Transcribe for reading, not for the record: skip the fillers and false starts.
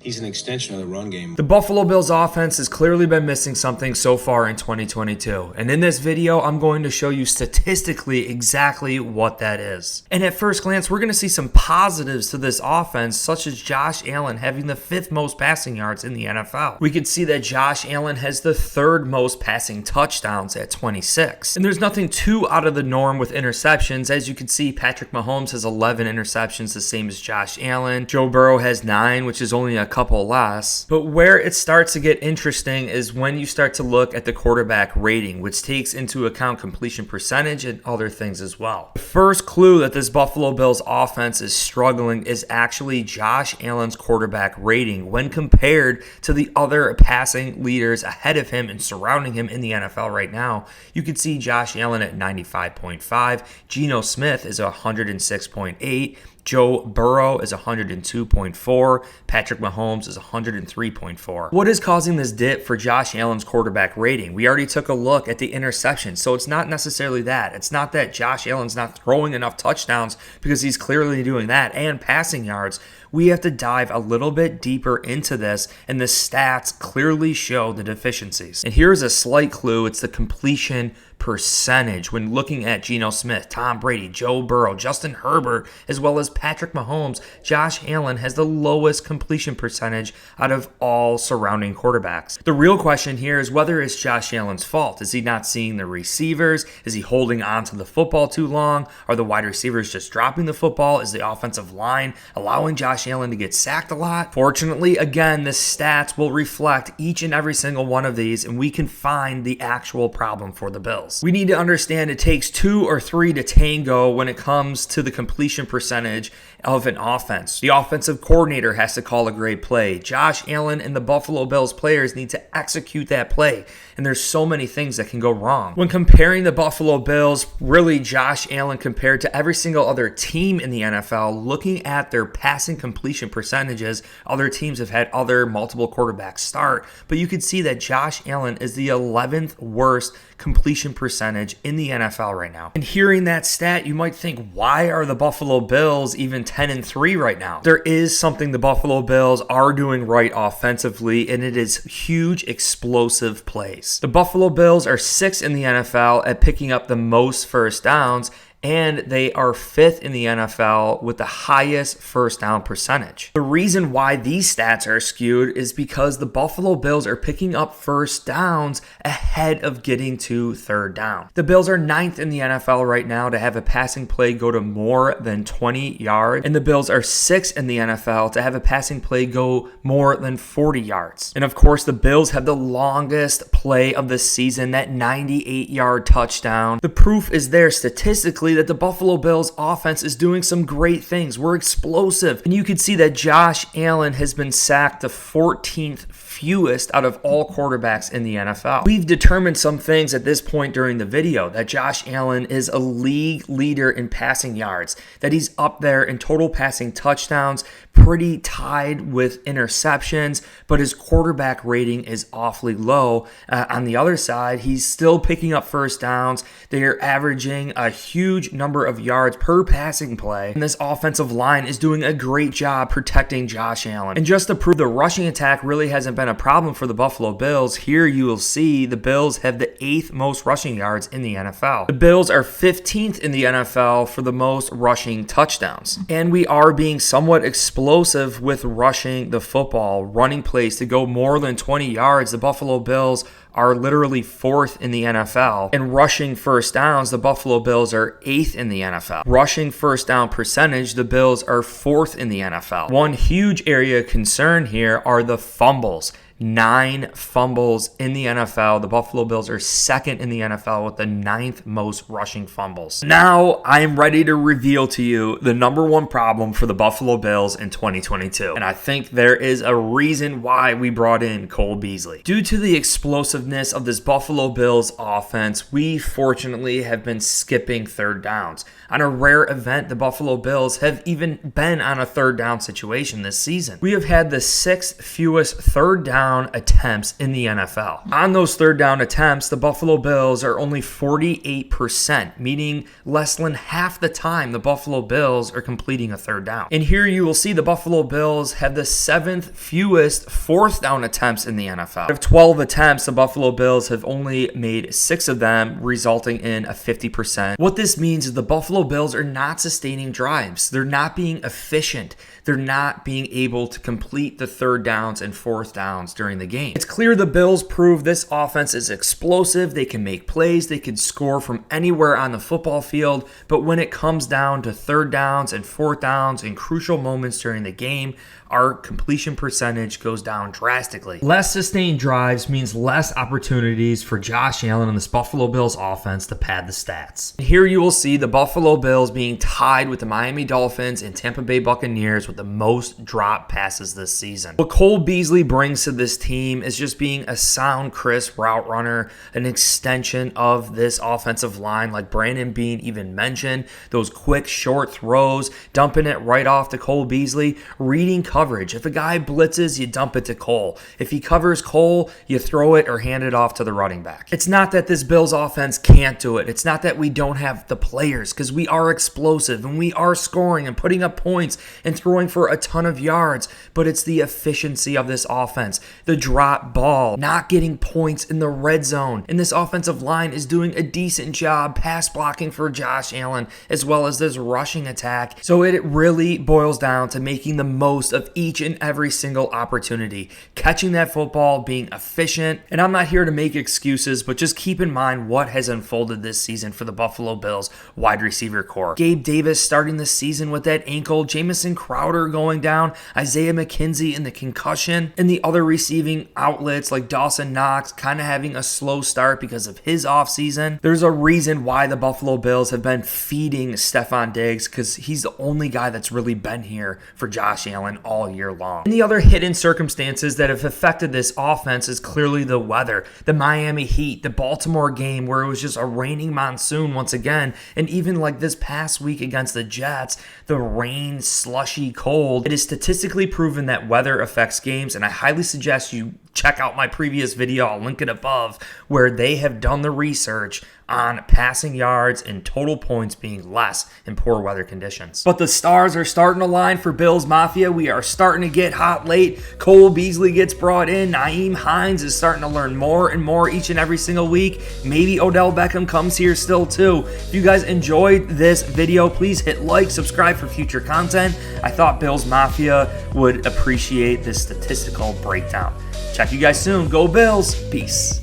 He's an extension of the run game. The Buffalo Bills offense has clearly been missing something so far in 2022. And in this video, I'm going to show you statistically exactly what that is. And at first glance, we're going to see some positives to this offense, such as Josh Allen having the 5th most passing yards in the NFL. We could see that Josh Allen has the 3rd most passing touchdowns at 26. And there's nothing too out of the norm with interceptions. As you can see, Patrick Mahomes has 11 interceptions, the same as Josh Allen. Joe Burrow has 9, which is only a couple less. But where it starts to get interesting is when you start to look at the quarterback rating, which takes into account completion percentage and other things as well. The first clue that this Buffalo Bills offense is struggling is actually Josh Allen's quarterback rating when compared to the other passing leaders ahead of him and surrounding him in the NFL right now. You can see Josh Allen at 95.5, Geno Smith is 106.8, Joe Burrow is 102.4. Patrick Mahomes is 103.4. What is causing this dip for Josh Allen's quarterback rating? We already took a look at the interception, so it's not necessarily that. It's not that Josh Allen's not throwing enough touchdowns, because he's clearly doing that, and passing yards. We have to dive a little bit deeper into this, and the stats clearly show the deficiencies. And here's a slight clue. It's the completion percentage. When looking at Geno Smith, Tom Brady, Joe Burrow, Justin Herbert, as well as Patrick Mahomes, Josh Allen has the lowest completion percentage out of all surrounding quarterbacks. The real question here is whether it's Josh Allen's fault. Is he not seeing the receivers? Is he holding on to the football too long? Are the wide receivers just dropping the football? Is the offensive line allowing Josh Allen to get sacked a lot? Fortunately, again, the stats will reflect each and every single one of these, and we can find the actual problem for the Bills. We need to understand it takes 2 or 3 to tango when it comes to the completion percentage of an offense. The offensive coordinator has to call a great play. Josh Allen and the Buffalo Bills players need to execute that play. And there's so many things that can go wrong. When comparing the Buffalo Bills, really Josh Allen compared to every single other team in the NFL, looking at their passing completion percentages, other teams have had other multiple quarterbacks start, but you can see that Josh Allen is the 11th worst completion percentage in the NFL right now. And hearing that stat, you might think, why are the Buffalo Bills even 10-3 right now? There is something the Buffalo Bills are doing right offensively, and it is huge explosive plays. The Buffalo Bills are 6th in the NFL at picking up the most first downs, and they are 5th in the NFL with the highest first down percentage. The reason why these stats are skewed is because the Buffalo Bills are picking up first downs ahead of getting to third down. The Bills are 9th in the NFL right now to have a passing play go to more than 20 yards, and the Bills are 6th in the NFL to have a passing play go more than 40 yards. And of course, the Bills have the longest play of the season, that 98-yard touchdown. The proof is there statistically that the Buffalo Bills offense is doing some great things. We're explosive. And you can see that Josh Allen has been sacked the 14th fewest out of all quarterbacks in the NFL. We've determined some things at this point during the video, that Josh Allen is a league leader in passing yards, that he's up there in total passing touchdowns, pretty tied with interceptions, but his quarterback rating is awfully low. On the other side, he's still picking up first downs. They're averaging a huge number of yards per passing play, and this offensive line is doing a great job protecting Josh Allen. And just to prove the rushing attack really hasn't been a problem for the Buffalo Bills, here you will see the Bills have the 8th most rushing yards in the NFL. The Bills are 15th in the NFL for the most rushing touchdowns. And we are being somewhat explosive with rushing the football, running plays to go more than 20 yards. The Buffalo Bills are literally 4th in the NFL. And rushing first downs, the Buffalo Bills are 8th in the NFL. Rushing first down percentage, the Bills are 4th in the NFL. One huge area of concern here are the fumbles. 9 fumbles in the NFL. The Buffalo Bills are 2nd in the NFL with the 9th most rushing fumbles. Now I am ready to reveal to you the number one problem for the Buffalo Bills in 2022. And I think there is a reason why we brought in Cole Beasley. Due to the explosiveness of this Buffalo Bills offense, we fortunately have been skipping third downs. On a rare event, the Buffalo Bills have even been on a third down situation this season. We have had the 6th fewest third down down attempts in the NFL. On those third down attempts, the Buffalo Bills are only 48%, meaning less than half the time the Buffalo Bills are completing a third down. And here you will see the Buffalo Bills have the 7th fewest fourth down attempts in the NFL. Out of 12 attempts, the Buffalo Bills have only made 6 of them, resulting in a 50%. What this means is the Buffalo Bills are not sustaining drives. They're not being efficient. They're not being able to complete the third downs and fourth downs during the game. It's clear the Bills prove this offense is explosive. They can make plays. They can score from anywhere on the football field. But when it comes down to third downs and fourth downs and crucial moments during the game, our completion percentage goes down drastically. Less sustained drives means less opportunities for Josh Allen and this Buffalo Bills offense to pad the stats. And here you will see the Buffalo Bills being tied with the Miami Dolphins and Tampa Bay Buccaneers with the most drop passes this season. What Cole Beasley brings to this team is just being a sound, crisp route runner, an extension of this offensive line, like Brandon Beane even mentioned. Those quick, short throws, dumping it right off to Cole Beasley, reading coverage. If a guy blitzes, you dump it to Cole. If he covers Cole, you throw it or hand it off to the running back. It's not that this Bills offense can't do it. It's not that we don't have the players, because we are explosive and we are scoring and putting up points and throwing for a ton of yards, but it's the efficiency of this offense, the drop ball, not getting points in the red zone. And this offensive line is doing a decent job pass blocking for Josh Allen as well as this rushing attack. So it really boils down to making the most of each and every single opportunity, catching that football, being efficient. And I'm not here to make excuses, but just keep in mind what has unfolded this season for the Buffalo Bills wide receiver core. Gabe Davis starting the season with that ankle, Jamison Crowder going down, Isaiah McKenzie in the concussion, and the other receiving outlets like Dawson Knox kind of having a slow start because of his offseason. There's a reason why the Buffalo Bills have been feeding Stephon Diggs, because he's the only guy that's really been here for Josh Allen all year long. And the other hidden circumstances that have affected this offense is clearly the weather, the Miami Heat, the Baltimore game where it was just a raining monsoon once again, and even like this past week against the Jets, the rain, slushy, cold. It is statistically proven that weather affects games, and I highly suggest you check out my previous video, I'll link it above, where they have done the research on passing yards and total points being less in poor weather conditions. But the stars are starting to line for Bills Mafia. We are starting to get hot late. Cole Beasley gets brought in. Nyheim Hines is starting to learn more and more each and every single week. Maybe Odell Beckham comes here still too. If you guys enjoyed this video, please hit like, subscribe for future content. I thought Bills Mafia would appreciate this statistical breakdown. Check you guys soon. Go Bills. Peace.